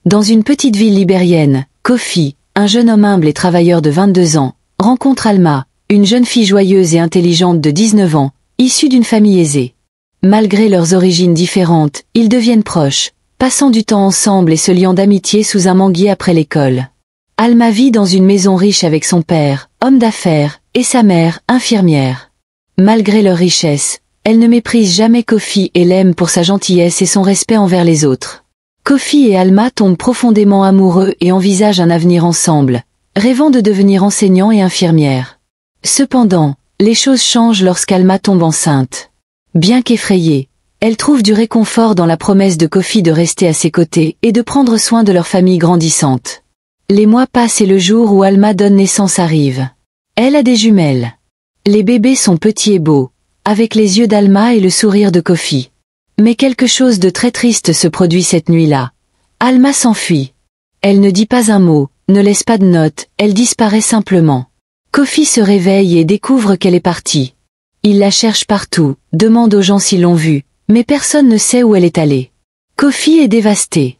Dans une petite ville libérienne, Kofi, un jeune homme humble et travailleur de 22 ans, rencontre Alma, une jeune fille joyeuse et intelligente de 19 ans, issue d'une famille aisée. Malgré leurs origines différentes, ils deviennent proches, passant du temps ensemble et se liant d'amitié sous un manguier après l'école. Alma vit dans une maison riche avec son père, homme d'affaires, et sa mère, infirmière. Malgré leur richesse, elle ne méprise jamais Kofi et l'aime pour sa gentillesse et son respect envers les autres. Kofi et Alma tombent profondément amoureux et envisagent un avenir ensemble, rêvant de devenir enseignant et infirmière. Cependant, les choses changent lorsqu'Alma tombe enceinte. Bien qu'effrayée, elle trouve du réconfort dans la promesse de Kofi de rester à ses côtés et de prendre soin de leur famille grandissante. Les mois passent et le jour où Alma donne naissance arrive. Elle a des jumelles. Les bébés sont petits et beaux, avec les yeux d'Alma et le sourire de Kofi. Mais quelque chose de très triste se produit cette nuit-là. Alma s'enfuit. Elle ne dit pas un mot, ne laisse pas de notes, elle disparaît simplement. Kofi se réveille et découvre qu'elle est partie. Il la cherche partout, demande aux gens s'ils l'ont vue, mais personne ne sait où elle est allée. Kofi est dévasté.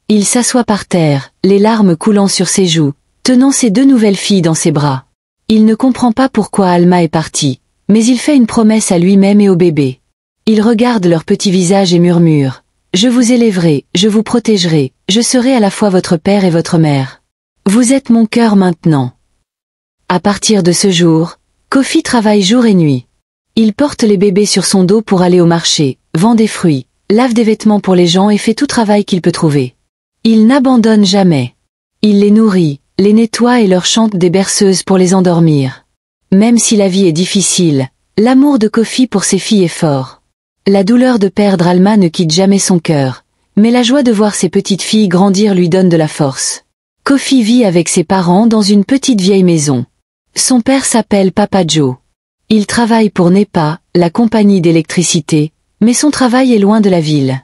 Il s'assoit par terre, les larmes coulant sur ses joues, tenant ses deux nouvelles filles dans ses bras. Il ne comprend pas pourquoi Alma est partie, mais il fait une promesse à lui-même et au bébé. Il regarde leurs petits visages et murmure « Je vous élèverai, je vous protégerai, je serai à la fois votre père et votre mère. Vous êtes mon cœur maintenant. » À partir de ce jour, Kofi travaille jour et nuit. Il porte les bébés sur son dos pour aller au marché, vend des fruits, lave des vêtements pour les gens et fait tout travail qu'il peut trouver. Il n'abandonne jamais. Il les nourrit, les nettoie et leur chante des berceuses pour les endormir. Même si la vie est difficile, l'amour de Kofi pour ses filles est fort. La douleur de perdre Alma ne quitte jamais son cœur, mais la joie de voir ses petites filles grandir lui donne de la force. Kofi vit avec ses parents dans une petite vieille maison. Son père s'appelle Papa Joe. Il travaille pour NEPA, la compagnie d'électricité, mais son travail est loin de la ville.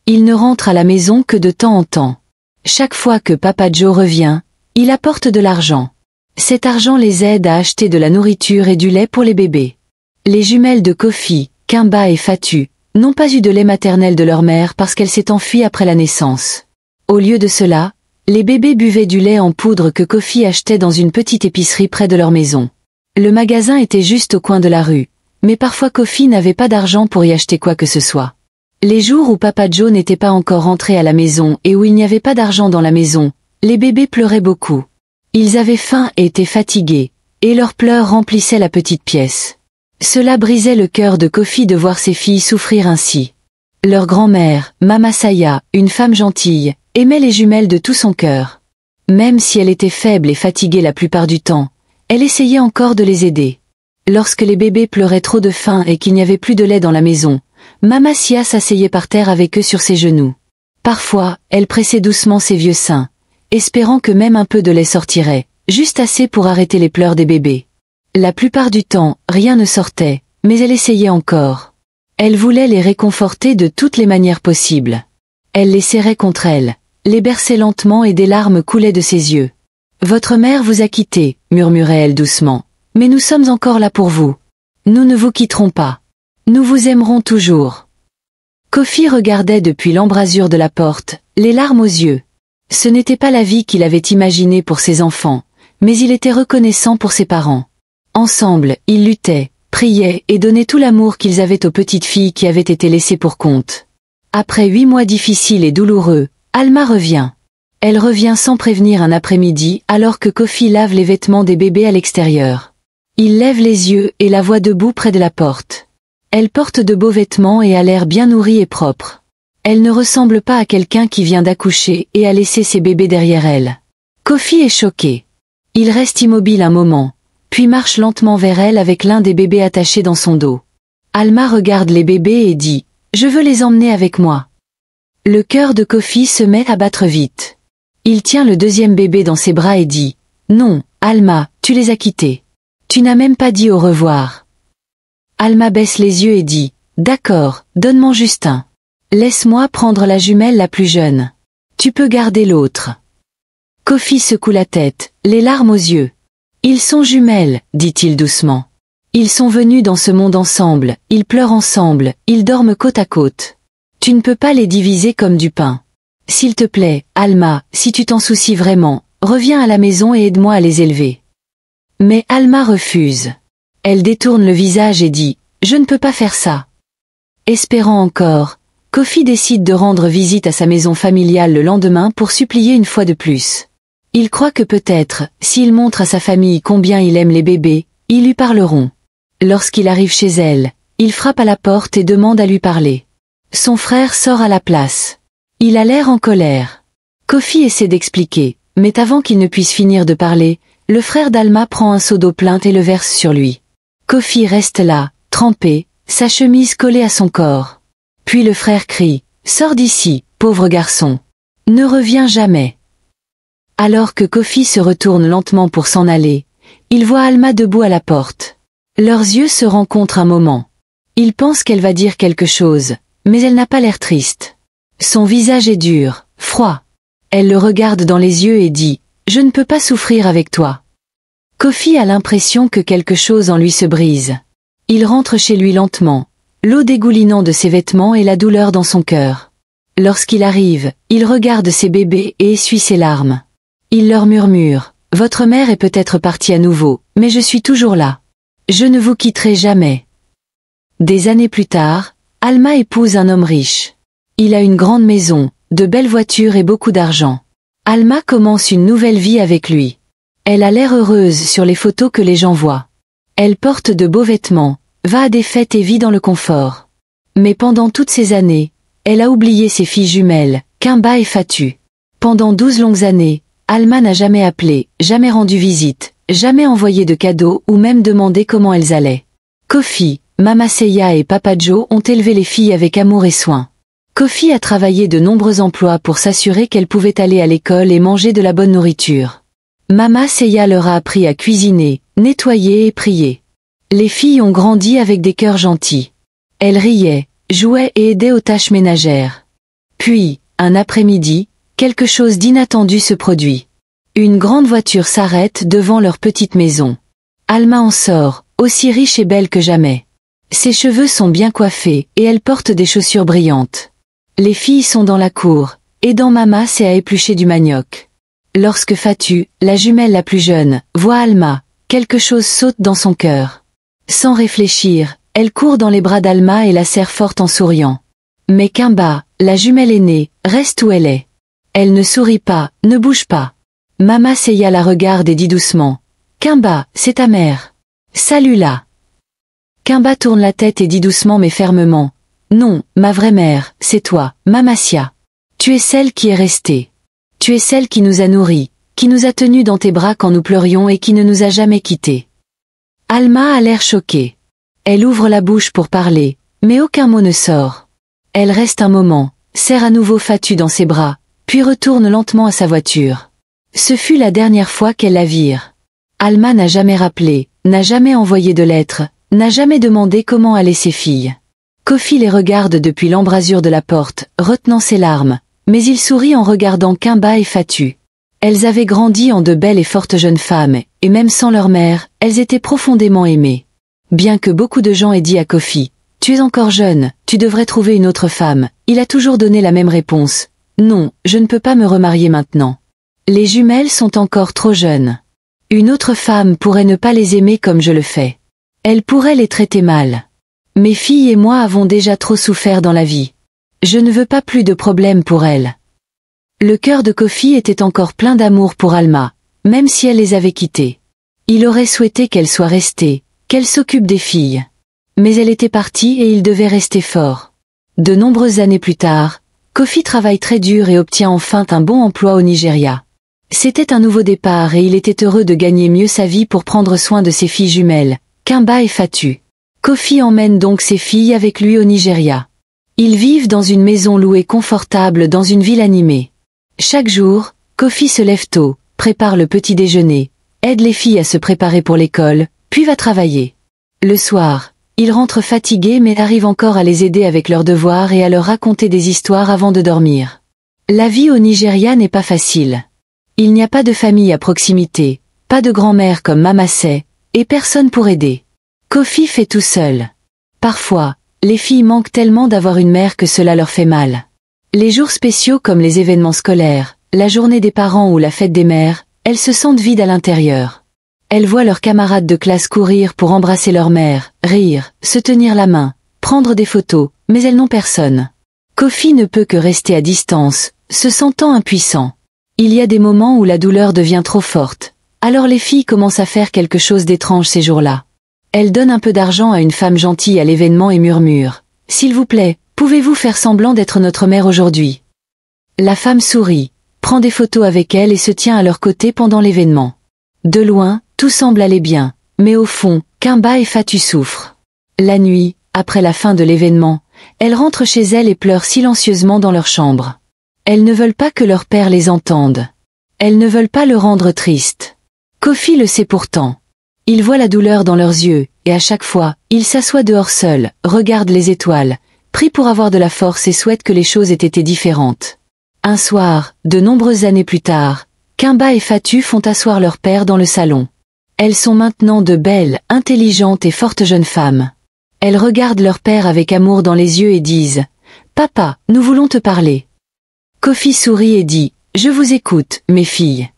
Il ne rentre à la maison que de temps en temps. Chaque fois que Papa Joe revient, il apporte de l'argent. Cet argent les aide à acheter de la nourriture et du lait pour les bébés. Les jumelles de Kofi, Kimba et Fatu, n'ont pas eu de lait maternel de leur mère parce qu'elle s'est enfuie après la naissance. Au lieu de cela, les bébés buvaient du lait en poudre que Kofi achetait dans une petite épicerie près de leur maison. Le magasin était juste au coin de la rue, mais parfois Kofi n'avait pas d'argent pour y acheter quoi que ce soit. Les jours où Papa Joe n'était pas encore rentré à la maison et où il n'y avait pas d'argent dans la maison, les bébés pleuraient beaucoup. Ils avaient faim et étaient fatigués, et leurs pleurs remplissaient la petite pièce. Cela brisait le cœur de Kofi de voir ses filles souffrir ainsi. Leur grand-mère, Mama Saya, une femme gentille, aimait les jumelles de tout son cœur. Même si elle était faible et fatiguée la plupart du temps, elle essayait encore de les aider. Lorsque les bébés pleuraient trop de faim et qu'il n'y avait plus de lait dans la maison, Mama Sia s'asseyait par terre avec eux sur ses genoux. Parfois, elle pressait doucement ses vieux seins, espérant que même un peu de lait sortirait, juste assez pour arrêter les pleurs des bébés. La plupart du temps, rien ne sortait, mais elle essayait encore. Elle voulait les réconforter de toutes les manières possibles. Elle les serrait contre elle, les berçait lentement et des larmes coulaient de ses yeux. « Votre mère vous a quitté, murmurait-elle doucement, mais nous sommes encore là pour vous. Nous ne vous quitterons pas. Nous vous aimerons toujours. » Kofi regardait depuis l'embrasure de la porte, les larmes aux yeux. Ce n'était pas la vie qu'il avait imaginée pour ses enfants, mais il était reconnaissant pour ses parents. Ensemble, ils luttaient, priaient et donnaient tout l'amour qu'ils avaient aux petites filles qui avaient été laissées pour compte. Après 8 mois difficiles et douloureux, Alma revient. Elle revient sans prévenir un après-midi alors que Kofi lave les vêtements des bébés à l'extérieur. Il lève les yeux et la voit debout près de la porte. Elle porte de beaux vêtements et a l'air bien nourrie et propre. Elle ne ressemble pas à quelqu'un qui vient d'accoucher et a laissé ses bébés derrière elle. Kofi est choqué. Il reste immobile un moment, puis marche lentement vers elle avec l'un des bébés attaché dans son dos. Alma regarde les bébés et dit « Je veux les emmener avec moi ». Le cœur de Kofi se met à battre vite. Il tient le deuxième bébé dans ses bras et dit « Non, Alma, tu les as quittés. Tu n'as même pas dit au revoir. » Alma baisse les yeux et dit « D'accord, donne-moi juste un. Laisse-moi prendre la jumelle la plus jeune. Tu peux garder l'autre. » Kofi secoue la tête, les larmes aux yeux. « Ils sont jumelles, dit-il doucement. Ils sont venus dans ce monde ensemble, ils pleurent ensemble, ils dorment côte à côte. Tu ne peux pas les diviser comme du pain. S'il te plaît, Alma, si tu t'en soucies vraiment, reviens à la maison et aide-moi à les élever. Mais Alma refuse. Elle détourne le visage et dit « Je ne peux pas faire ça ». Espérant encore, Kofi décide de rendre visite à sa maison familiale le lendemain pour supplier une fois de plus. Il croit que peut-être, s'il montre à sa famille combien il aime les bébés, ils lui parleront. Lorsqu'il arrive chez elle, il frappe à la porte et demande à lui parler. Son frère sort à la place. Il a l'air en colère. Kofi essaie d'expliquer, mais avant qu'il ne puisse finir de parler, le frère d'Alma prend un seau d'eau pleine et le verse sur lui. Kofi reste là, trempé, sa chemise collée à son corps. Puis le frère crie « Sors d'ici, pauvre garçon. Ne reviens jamais ». Alors que Kofi se retourne lentement pour s'en aller, il voit Alma debout à la porte. Leurs yeux se rencontrent un moment. Il pense qu'elle va dire quelque chose, mais elle n'a pas l'air triste. Son visage est dur, froid. Elle le regarde dans les yeux et dit « Je ne peux pas souffrir avec toi ». Kofi a l'impression que quelque chose en lui se brise. Il rentre chez lui lentement, l'eau dégoulinant de ses vêtements et la douleur dans son cœur. Lorsqu'il arrive, il regarde ses bébés et essuie ses larmes. Il leur murmure « Votre mère est peut-être partie à nouveau, mais je suis toujours là. Je ne vous quitterai jamais ». Des années plus tard, Alma épouse un homme riche. Il a une grande maison, de belles voitures et beaucoup d'argent. Alma commence une nouvelle vie avec lui. Elle a l'air heureuse sur les photos que les gens voient. Elle porte de beaux vêtements, va à des fêtes et vit dans le confort. Mais pendant toutes ces années, elle a oublié ses filles jumelles, Kimba et Fatu. Pendant 12 longues années, Alma n'a jamais appelé, jamais rendu visite, jamais envoyé de cadeaux ou même demandé comment elles allaient. Kofi, Mama Seiya et Papa Joe ont élevé les filles avec amour et soin. Kofi a travaillé de nombreux emplois pour s'assurer qu'elles pouvaient aller à l'école et manger de la bonne nourriture. Mama Seiya leur a appris à cuisiner, nettoyer et prier. Les filles ont grandi avec des cœurs gentils. Elles riaient, jouaient et aidaient aux tâches ménagères. Puis, un après-midi, quelque chose d'inattendu se produit. Une grande voiture s'arrête devant leur petite maison. Alma en sort, aussi riche et belle que jamais. Ses cheveux sont bien coiffés et elle porte des chaussures brillantes. Les filles sont dans la cour, aidant Mama Seiya à éplucher du manioc. Lorsque Fatu, la jumelle la plus jeune, voit Alma, quelque chose saute dans son cœur. Sans réfléchir, elle court dans les bras d'Alma et la serre forte en souriant. Mais Kimba, la jumelle aînée, reste où elle est. Elle ne sourit pas, ne bouge pas. Mama Seiya la regarde et dit doucement « Kimba, c'est ta mère. Salue-la ». Kimba tourne la tête et dit doucement mais fermement « Non, ma vraie mère, c'est toi, Mama Seiya. Tu es celle qui est restée. Tu es celle qui nous a nourris, qui nous a tenus dans tes bras quand nous pleurions et qui ne nous a jamais quittés. » Alma a l'air choquée. Elle ouvre la bouche pour parler, mais aucun mot ne sort. Elle reste un moment, serre à nouveau Fatu dans ses bras, puis retourne lentement à sa voiture. Ce fut la dernière fois qu'elle la vire. Alma n'a jamais rappelé, n'a jamais envoyé de lettres, n'a jamais demandé comment allaient ses filles. Kofi les regarde depuis l'embrasure de la porte, retenant ses larmes, mais il sourit en regardant Kimba et Fatu. Elles avaient grandi en de belles et fortes jeunes femmes, et même sans leur mère, elles étaient profondément aimées. Bien que beaucoup de gens aient dit à Kofi « Tu es encore jeune, tu devrais trouver une autre femme », il a toujours donné la même réponse « Non, je ne peux pas me remarier maintenant. Les jumelles sont encore trop jeunes. Une autre femme pourrait ne pas les aimer comme je le fais. Elle pourrait les traiter mal. Mes filles et moi avons déjà trop souffert dans la vie. Je ne veux pas plus de problèmes pour elles. » Le cœur de Kofi était encore plein d'amour pour Alma, même si elle les avait quittées. Il aurait souhaité qu'elle soit restée, qu'elle s'occupe des filles. Mais elle était partie et il devait rester fort. De nombreuses années plus tard, Kofi travaille très dur et obtient enfin un bon emploi au Nigeria. C'était un nouveau départ et il était heureux de gagner mieux sa vie pour prendre soin de ses filles jumelles, Kimba et Fatu. Kofi emmène donc ses filles avec lui au Nigeria. Ils vivent dans une maison louée confortable dans une ville animée. Chaque jour, Kofi se lève tôt, prépare le petit déjeuner, aide les filles à se préparer pour l'école, puis va travailler. Le soir, il rentre fatigué mais arrive encore à les aider avec leurs devoirs et à leur raconter des histoires avant de dormir. La vie au Nigeria n'est pas facile. Il n'y a pas de famille à proximité, pas de grand-mère comme Mama Seiya, et personne pour aider. Kofi fait tout seul. Parfois, les filles manquent tellement d'avoir une mère que cela leur fait mal. Les jours spéciaux comme les événements scolaires, la journée des parents ou la fête des mères, elles se sentent vides à l'intérieur. Elles voient leurs camarades de classe courir pour embrasser leur mère, rire, se tenir la main, prendre des photos, mais elles n'ont personne. Kofi ne peut que rester à distance, se sentant impuissant. Il y a des moments où la douleur devient trop forte, alors les filles commencent à faire quelque chose d'étrange ces jours-là. Elles donnent un peu d'argent à une femme gentille à l'événement et murmurent « S'il vous plaît, pouvez-vous faire semblant d'être notre mère aujourd'hui ?» La femme sourit, prend des photos avec elle et se tient à leur côté pendant l'événement. De loin, tout semble aller bien, mais au fond, Kimba et Fatu souffrent. La nuit, après la fin de l'événement, elles rentrent chez elles et pleurent silencieusement dans leur chambre. Elles ne veulent pas que leur père les entende. Elles ne veulent pas le rendre triste. Kofi le sait pourtant. Il voit la douleur dans leurs yeux, et à chaque fois, il s'assoit dehors seul, regarde les étoiles, prie pour avoir de la force et souhaite que les choses aient été différentes. Un soir, de nombreuses années plus tard, Kimba et Fatu font asseoir leur père dans le salon. Elles sont maintenant de belles, intelligentes et fortes jeunes femmes. Elles regardent leur père avec amour dans les yeux et disent « Papa, nous voulons te parler. » Kofi sourit et dit « Je vous écoute, mes filles. »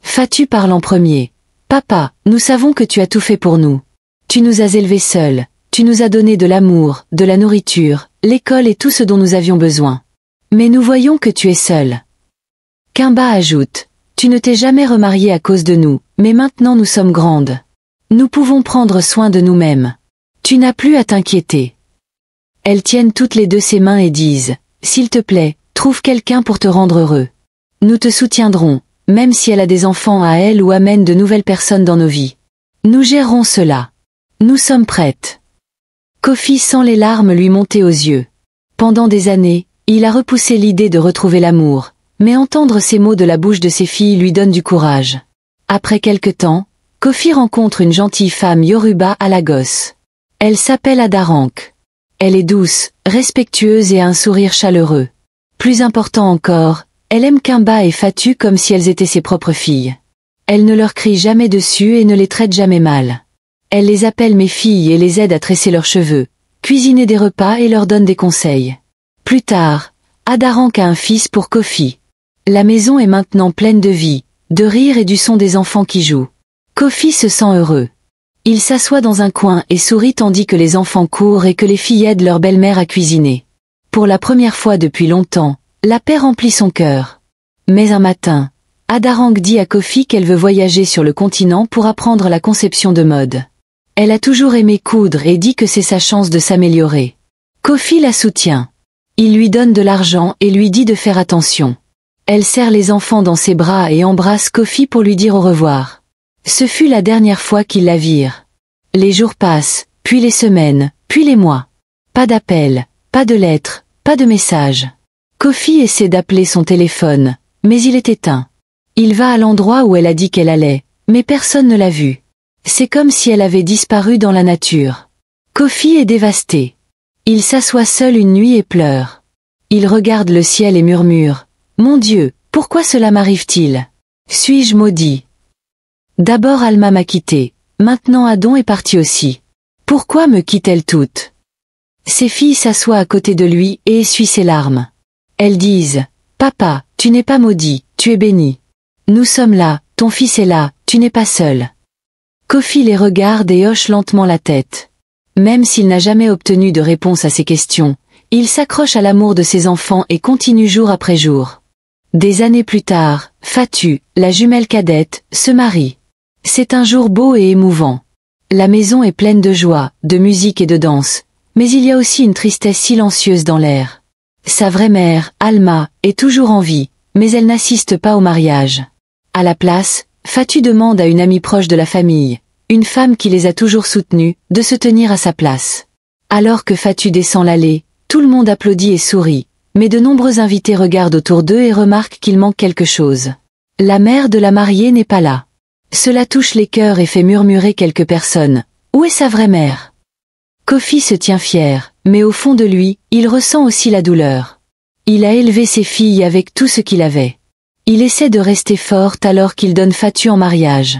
Fatu parle en premier. « Papa, nous savons que tu as tout fait pour nous. Tu nous as élevés seuls, tu nous as donné de l'amour, de la nourriture, l'école et tout ce dont nous avions besoin. Mais nous voyons que tu es seul. » Kimba ajoute « Tu ne t'es jamais remariée à cause de nous, mais maintenant nous sommes grandes. Nous pouvons prendre soin de nous-mêmes. Tu n'as plus à t'inquiéter. » Elles tiennent toutes les deux ses mains et disent « S'il te plaît, trouve quelqu'un pour te rendre heureux. Nous te soutiendrons, même si elle a des enfants à elle ou amène de nouvelles personnes dans nos vies. Nous gérerons cela. Nous sommes prêtes. » Kofi sent les larmes lui monter aux yeux. Pendant des années, il a repoussé l'idée de retrouver l'amour, mais entendre ces mots de la bouche de ses filles lui donne du courage. Après quelque temps, Kofi rencontre une gentille femme Yoruba à Lagos. Elle s'appelle Adarank. Elle est douce, respectueuse et a un sourire chaleureux. Plus important encore, elle aime Kimba et Fatu comme si elles étaient ses propres filles. Elle ne leur crie jamais dessus et ne les traite jamais mal. Elle les appelle mes filles et les aide à tresser leurs cheveux, cuisiner des repas et leur donne des conseils. Plus tard, Adarank a un fils pour Kofi. La maison est maintenant pleine de vie, de rire et du son des enfants qui jouent. Kofi se sent heureux. Il s'assoit dans un coin et sourit tandis que les enfants courent et que les filles aident leur belle-mère à cuisiner. Pour la première fois depuis longtemps, la paix remplit son cœur. Mais un matin, Adarank dit à Kofi qu'elle veut voyager sur le continent pour apprendre la conception de mode. Elle a toujours aimé coudre et dit que c'est sa chance de s'améliorer. Kofi la soutient. Il lui donne de l'argent et lui dit de faire attention. Elle serre les enfants dans ses bras et embrasse Kofi pour lui dire au revoir. Ce fut la dernière fois qu'ils la virent. Les jours passent, puis les semaines, puis les mois. Pas d'appel, pas de lettres, pas de messages. Kofi essaie d'appeler son téléphone, mais il est éteint. Il va à l'endroit où elle a dit qu'elle allait, mais personne ne l'a vue. C'est comme si elle avait disparu dans la nature. Kofi est dévasté. Il s'assoit seul une nuit et pleure. Il regarde le ciel et murmure « Mon Dieu, pourquoi cela m'arrive-t-il? Suis-je maudit? D'abord Alma m'a quitté, maintenant Adon est parti aussi. Pourquoi me quittent-elles toutes ?» Ses filles s'assoient à côté de lui et essuient ses larmes. Elles disent « Papa, tu n'es pas maudit, tu es béni. Nous sommes là, ton fils est là, tu n'es pas seul. » Kofi les regarde et hoche lentement la tête. Même s'il n'a jamais obtenu de réponse à ces questions, il s'accroche à l'amour de ses enfants et continue jour après jour. Des années plus tard, Fatu, la jumelle cadette, se marie. C'est un jour beau et émouvant. La maison est pleine de joie, de musique et de danse, mais il y a aussi une tristesse silencieuse dans l'air. Sa vraie mère, Alma, est toujours en vie, mais elle n'assiste pas au mariage. À la place, Fatu demande à une amie proche de la famille, une femme qui les a toujours soutenus, de se tenir à sa place. Alors que Fatu descend l'allée, tout le monde applaudit et sourit, mais de nombreux invités regardent autour d'eux et remarquent qu'il manque quelque chose. La mère de la mariée n'est pas là. Cela touche les cœurs et fait murmurer quelques personnes. Où est sa vraie mère? Kofi se tient fier, mais au fond de lui, il ressent aussi la douleur. Il a élevé ses filles avec tout ce qu'il avait. Il essaie de rester forte alors qu'il donne Fatu en mariage.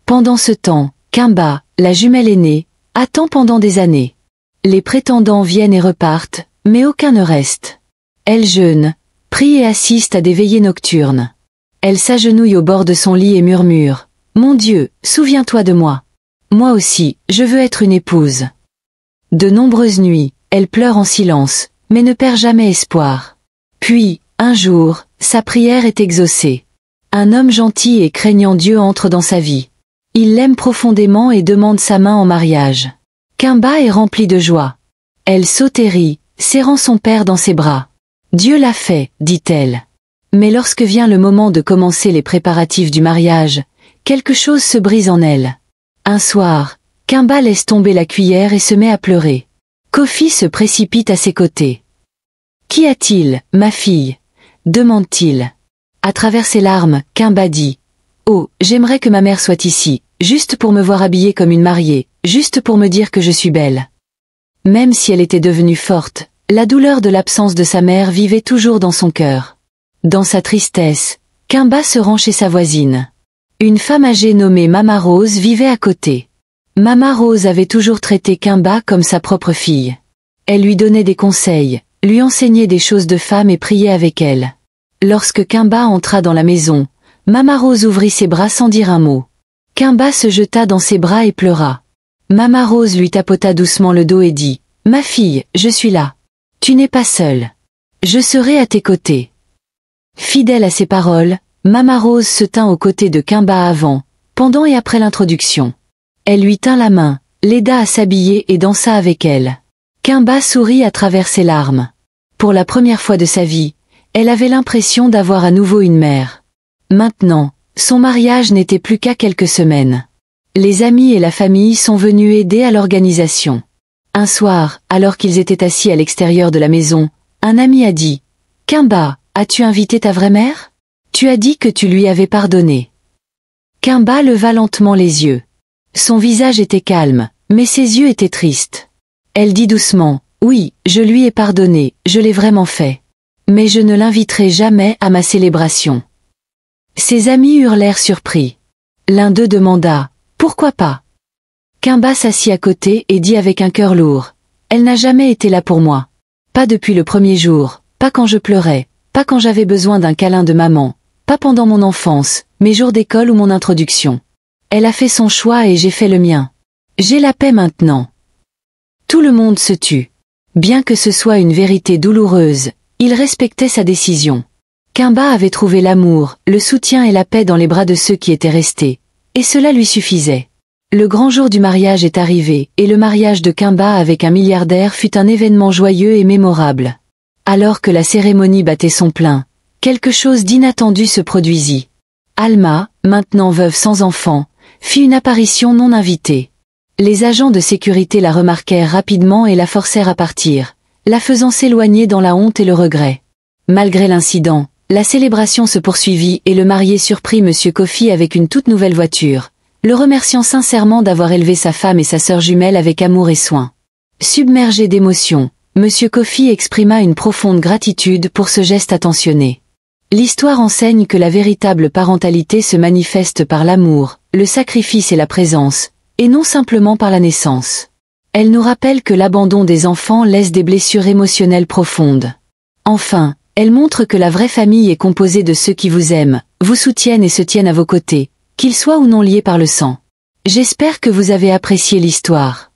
Pendant ce temps, Kimba, la jumelle aînée, attend pendant des années. Les prétendants viennent et repartent, mais aucun ne reste. Elle jeûne, prie et assiste à des veillées nocturnes. Elle s'agenouille au bord de son lit et murmure « Mon Dieu, souviens-toi de moi. Moi aussi, je veux être une épouse. » De nombreuses nuits, elle pleure en silence, mais ne perd jamais espoir. Puis, un jour, sa prière est exaucée. Un homme gentil et craignant Dieu entre dans sa vie. Il l'aime profondément et demande sa main en mariage. Kimba est remplie de joie. Elle saute et rit, serrant son père dans ses bras. « Dieu l'a fait, dit-elle. » Mais lorsque vient le moment de commencer les préparatifs du mariage, quelque chose se brise en elle. Un soir, Kimba laisse tomber la cuillère et se met à pleurer. Kofi se précipite à ses côtés. « Qu'y a-t-il, ma fille ?» demande-t-il. À travers ses larmes, Kimba dit « Oh, j'aimerais que ma mère soit ici, juste pour me voir habillée comme une mariée, juste pour me dire que je suis belle. » Même si elle était devenue forte, la douleur de l'absence de sa mère vivait toujours dans son cœur. Dans sa tristesse, Kimba se rend chez sa voisine. Une femme âgée nommée Mama Rose vivait à côté. Mama Rose avait toujours traité Kimba comme sa propre fille. Elle lui donnait des conseils, lui enseignait des choses de femme et priait avec elle. Lorsque Kimba entra dans la maison, Mama Rose ouvrit ses bras sans dire un mot. Kimba se jeta dans ses bras et pleura. Mama Rose lui tapota doucement le dos et dit « Ma fille, je suis là. Tu n'es pas seule. Je serai à tes côtés. » Fidèle à ses paroles, Mama Rose se tint aux côtés de Kimba avant, pendant et après l'introduction. Elle lui tint la main, l'aida à s'habiller et dansa avec elle. Kimba sourit à travers ses larmes. Pour la première fois de sa vie, elle avait l'impression d'avoir à nouveau une mère. Maintenant, son mariage n'était plus qu'à quelques semaines. Les amis et la famille sont venus aider à l'organisation. Un soir, alors qu'ils étaient assis à l'extérieur de la maison, un ami a dit « Kimba, as-tu invité ta vraie mère ? Tu as dit que tu lui avais pardonné. » Kimba leva lentement les yeux. Son visage était calme, mais ses yeux étaient tristes. Elle dit doucement « Oui, je lui ai pardonné, je l'ai vraiment fait. Mais je ne l'inviterai jamais à ma célébration. » Ses amis hurlèrent surpris. L'un d'eux demanda « Pourquoi pas ?» Kimba s'assit à côté et dit avec un cœur lourd « Elle n'a jamais été là pour moi. Pas depuis le premier jour, pas quand je pleurais, pas quand j'avais besoin d'un câlin de maman, pas pendant mon enfance, mes jours d'école ou mon introduction. Elle a fait son choix et j'ai fait le mien. J'ai la paix maintenant. » Tout le monde se tut. Bien que ce soit une vérité douloureuse, il respectait sa décision. Kimba avait trouvé l'amour, le soutien et la paix dans les bras de ceux qui étaient restés, et cela lui suffisait. Le grand jour du mariage est arrivé, et le mariage de Kimba avec un milliardaire fut un événement joyeux et mémorable. Alors que la cérémonie battait son plein, quelque chose d'inattendu se produisit. Alma, maintenant veuve sans enfant, fit une apparition non invitée. Les agents de sécurité la remarquèrent rapidement et la forcèrent à partir, la faisant s'éloigner dans la honte et le regret. Malgré l'incident, la célébration se poursuivit et le marié surprit Monsieur Kofi avec une toute nouvelle voiture, le remerciant sincèrement d'avoir élevé sa femme et sa sœur jumelle avec amour et soin. Submergé d'émotion, Monsieur Kofi exprima une profonde gratitude pour ce geste attentionné. L'histoire enseigne que la véritable parentalité se manifeste par l'amour, le sacrifice et la présence, et non simplement par la naissance. Elle nous rappelle que l'abandon des enfants laisse des blessures émotionnelles profondes. Enfin, elle montre que la vraie famille est composée de ceux qui vous aiment, vous soutiennent et se tiennent à vos côtés, qu'ils soient ou non liés par le sang. J'espère que vous avez apprécié l'histoire.